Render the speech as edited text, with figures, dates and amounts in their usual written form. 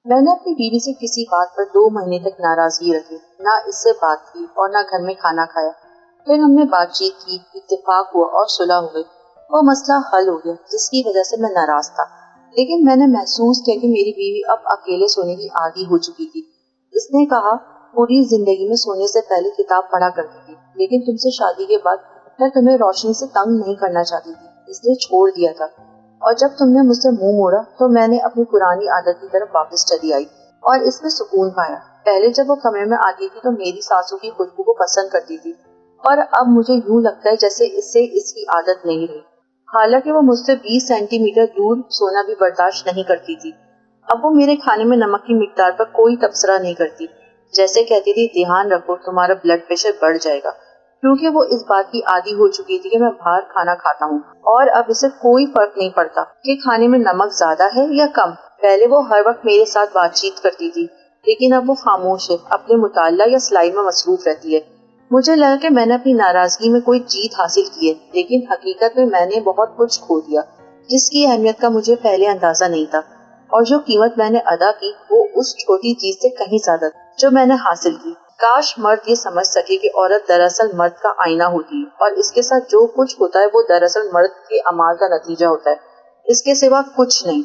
मैंने अपनी बीवी से किसी बात पर 2 महीने तक नाराजगी रखी, ना इससे बात की और ना घर में खाना खाया। फिर हमने बातचीत की, इत्तेफाक हुआ और सुलह हो गई। वो मसला हल हो गया जिसकी वजह से मैं नाराज था, लेकिन मैंने महसूस किया कि मेरी बीवी अब अकेले सोने की आदी हो चुकी थी। इसने कहा, पूरी जिंदगी में सोने से पहले किताब पढ़ा करती थी, लेकिन तुमसे शादी के बाद मैं तुम्हें रोशनी से तंग नहीं करना चाहती थी, इसलिए छोड़ दिया था। और जब तुमने मुझसे मुंह मोड़ा तो मैंने अपनी पुरानी आदत की तरफ वापस चली आई और इसमें सुकून पाया। पहले जब वो कमरे में आती थी तो मेरी सासू की खुशबू को पसंद करती थी, और अब मुझे यूं लगता है जैसे इससे इसकी आदत नहीं रही। हालांकि वो मुझसे 20 सेंटीमीटर दूर सोना भी बर्दाश्त नहीं करती थी। अब वो मेरे खाने में नमक की मिकदार पर कोई तबसरा नहीं करती। जैसे कहती थी, ध्यान रखो तुम्हारा ब्लड प्रेशर बढ़ जाएगा, क्योंकि वो इस बात की आदी हो चुकी थी कि मैं बाहर खाना खाता हूँ और अब इसे कोई फर्क नहीं पड़ता कि खाने में नमक ज्यादा है या कम। पहले वो हर वक्त मेरे साथ बातचीत करती थी, लेकिन अब वो खामोश है, अपने मुताला या सिलाई में मसरूफ रहती है। मुझे लगा कि मैंने अपनी नाराजगी में कोई जीत हासिल की है, लेकिन हकीकत में मैंने बहुत कुछ खो दिया जिसकी अहमियत का मुझे पहले अंदाजा नहीं था। और जो कीमत मैंने अदा की वो उस छोटी चीज से कहीं ज्यादा जो मैंने हासिल की। काश मर्द ये समझ सके कि औरत दरअसल मर्द का आईना होती है और इसके साथ जो कुछ होता है वो दरअसल मर्द के अमाल का नतीजा होता है, इसके सिवा कुछ नहीं।